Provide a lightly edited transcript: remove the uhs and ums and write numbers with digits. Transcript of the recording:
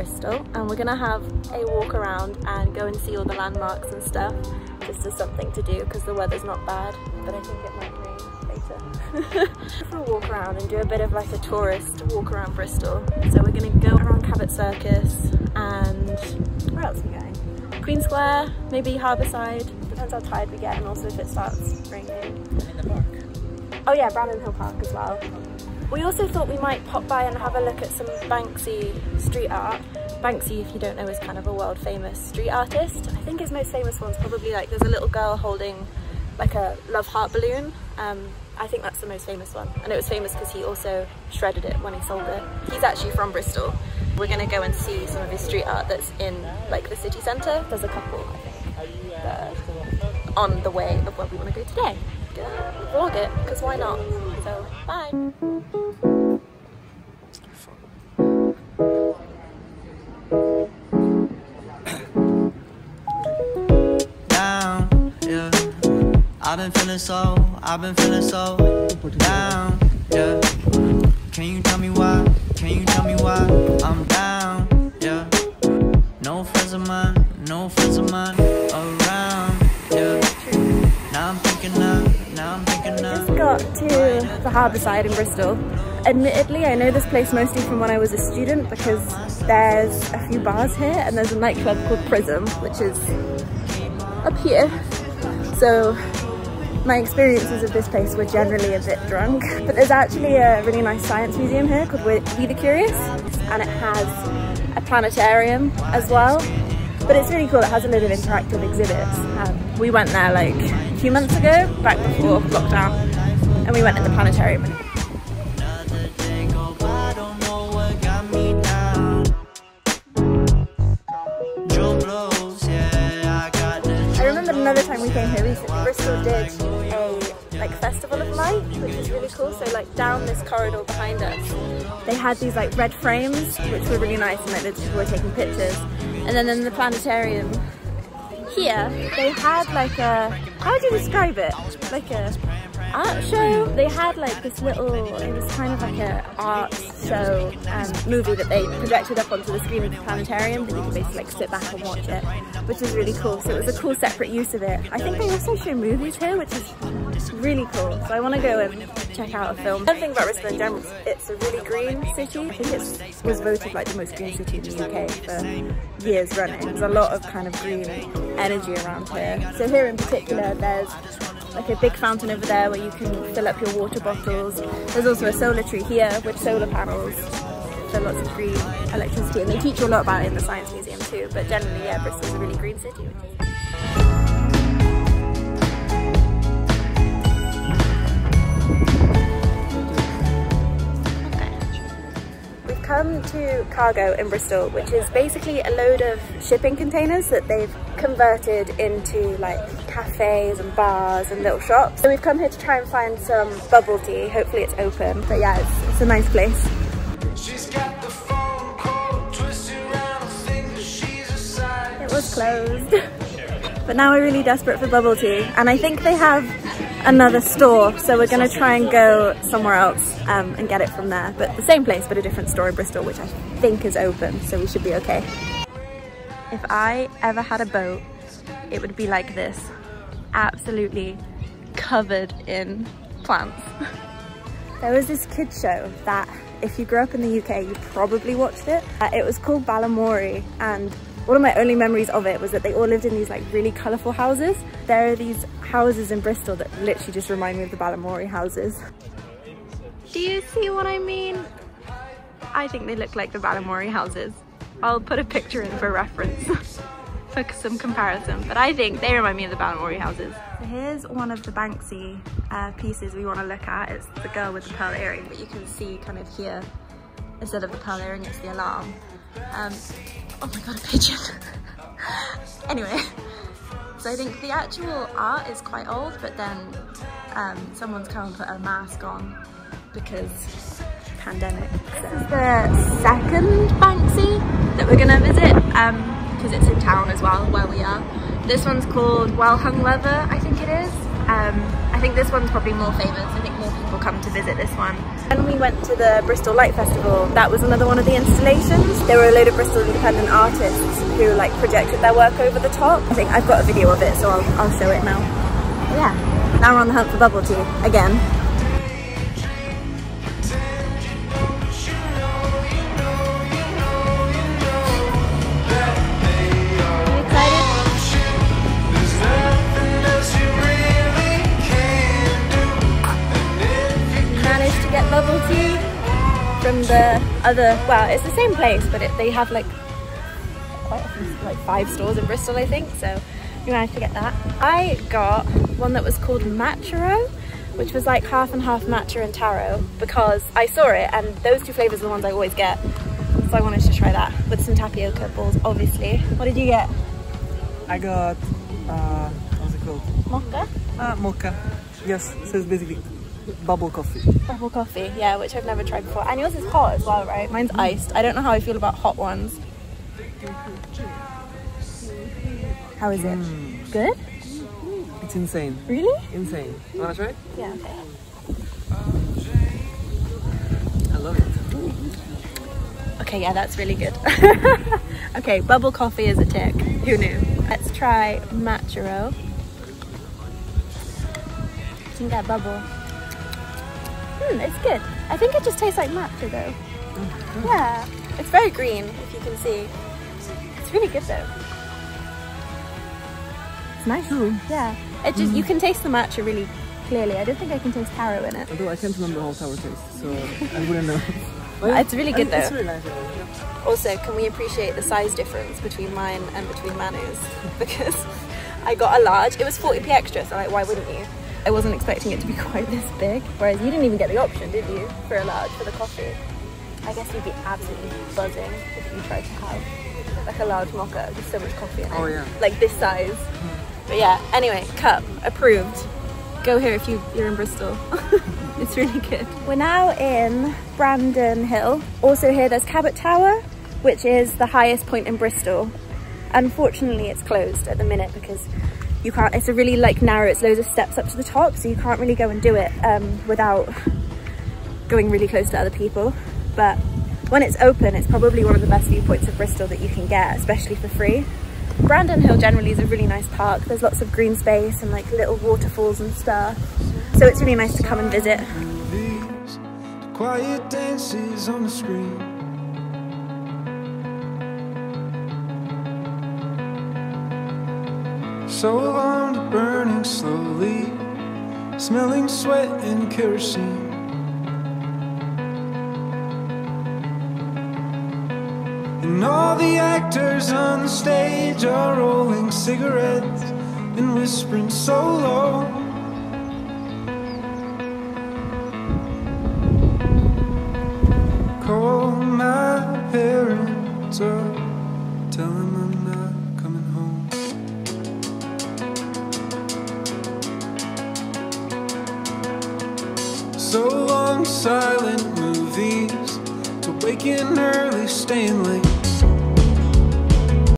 Bristol, and we're gonna have a walk around and go and see all the landmarks and stuff, just as something to do because the weather's not bad, but I think it might rain later. For a walk around and do a bit of like a tourist walk around Bristol. So we're gonna go around Cabot Circus and where else are we going? Queen Square, maybe Harbourside, depends how tired we get and also if it starts raining. In the park. Oh yeah, Brandon Hill Park as well. We also thought we might pop by and have a look at some Banksy street art. Banksy, if you don't know, is kind of a world famous street artist. I think his most famous one's probably like there's a little girl holding like a love heart balloon. I think that's the most famous one, and it was famous because he also shredded it when he sold it. He's actually from Bristol. We're gonna go and see some of his street art that's in like the city centre. There's a couple, I think, that are on the way of where we want to go today. Vlog it, because why not? So, bye. Down, yeah. I've been feeling so down, yeah. Can you tell me why? Can you tell me why I'm down, yeah. No friends of mine around, yeah. Now I'm thinking Just got to the Harbourside in Bristol. Admittedly, I know this place mostly from when I was a student because there's a few bars here and there's a nightclub called Prism, which is up here. So my experiences of this place were generally a bit drunk. But there's actually a really nice science museum here called We the Curious, and it has a planetarium as well. But it's really cool, it has a load of interactive exhibits. We went there like a few months ago, back before lockdown, and we went in the planetarium. I remember another time we came here recently, Bristol did a festival of light, which is really cool. So like down this corridor behind us, they had these like red frames, which were really nice, and like people were taking pictures. And then in the planetarium here, they had like a, how would you describe it? Like a art show. They had like this little, it was kind of like a art show movie that they projected up onto the screen of the planetarium, that you could basically like sit back and watch it, which was really cool. So it was a cool separate use of it. I think they also show movies here, which is really cool. So I want to go and check out a film. Another thing about Bristol in general, it's a really green city. I think it was voted like the most green city in the UK for years running. There's a lot of kind of green energy around here. So here in particular, there's like a big fountain over there where you can fill up your water bottles. There's also a solar tree here with solar panels, so lots of green electricity, and they teach you a lot about it in the Science Museum too. But generally, yeah, Bristol's a really green city. We've come to Cargo in Bristol, which is basically a load of shipping containers that they've converted into like cafes and bars and little shops. So we've come here to try and find some bubble tea. Hopefully it's open, but yeah, it's a nice place. She's got the phone call twisted around, think that she's a side. It was closed. But now we're really desperate for bubble tea, and I think they have another store, so we're gonna try and go somewhere else and get it from there. But the same place, but a different store in Bristol, which I think is open, so we should be okay. If I ever had a boat, it would be like this, absolutely covered in plants. There was this kids show that if you grew up in the UK, you probably watched it. It was called Balamory, and one of my only memories of it was that they all lived in these like really colourful houses. There are these houses in Bristol that literally just remind me of the Balamory houses. Do you see what I mean? I think they look like the Balamory houses. I'll put a picture in for reference for some comparison, but I think they remind me of the Balamory houses. So here's one of the Banksy pieces we want to look at. It's the girl with the pearl earring, but you can see kind of here, instead of the pearl earring, it's the alarm. Oh my god, a pigeon. Anyway, so I think the actual art is quite old, but then someone's come and put a mask on because pandemic. This is the second Banksy that we're gonna visit because it's in town as well, where we are. This one's called Well Hung Leather, I think it is. I think this one's probably more famous. I think more people come to visit this one. When we went to the Bristol Light Festival, that was another one of the installations. There were a load of Bristol independent artists who like projected their work over the top. I think I've got a video of it, so I'll show it now. But yeah, now we're on the hunt for bubble tea again. Bubble tea from the other, well, it's the same place, but they have like quite often, like 5 stores in Bristol, I think, so we managed to get that. I got one that was called Matchero, which was like half and half matcha and taro, because I saw it and those 2 flavors are the ones I always get, so I wanted to try that with some tapioca balls, obviously. What did you get? I got what's it called? Mocha? Mocha. Yes, so it's basically bubble coffee. Bubble coffee, yeah, which I've never tried before. And yours is hot as well, right? Mine's iced. I don't know how I feel about hot ones. How is it? Good? It's insane. Really? Insane. You wanna try it? Yeah, okay. I love it. Okay, yeah, that's really good. Okay, bubble coffee is a tick. Who knew? Let's try Matchero. You can get bubble. It's good. I think it just tastes like matcha though. Yeah, it's very green if you can see. It's really good though. It's nice. Yeah, it just you can taste the matcha really clearly. I don't think I can taste taro in it. Although I can't remember how sour tastes, so I wouldn't know. It's really good though. It's really nice. Yeah. Also, can we appreciate the size difference between mine and between Manu's? Because I got a large. It was 40p extra, so like, why wouldn't you? I wasn't expecting it to be quite this big, whereas you didn't even get the option, did you, for a large for the coffee? I guess you'd be absolutely buzzing if you tried to have like a large mocha with so much coffee in it. Oh yeah. Like this size. But yeah, anyway, CUPP, approved. Go here if you're in Bristol. It's really good. We're now in Brandon Hill. Also here there's Cabot Tower, which is the highest point in Bristol. Unfortunately it's closed at the minute because you can't, it's a really like narrow, it's loads of steps up to the top, so you can't really go and do it without going really close to other people. But when it's open, it's probably one of the best viewpoints of Bristol that you can get, especially for free. Brandon Hill generally is a really nice park. There's lots of green space and like little waterfalls and stuff. So it's really nice to come and visit. Quiet dances on the screen. So long to burning slowly, smelling sweat and kerosene. And all the actors on the stage are rolling cigarettes and whispering so low. Call my parents up, tell them I'm not coming home. So long silent movies, to waking early, staying late.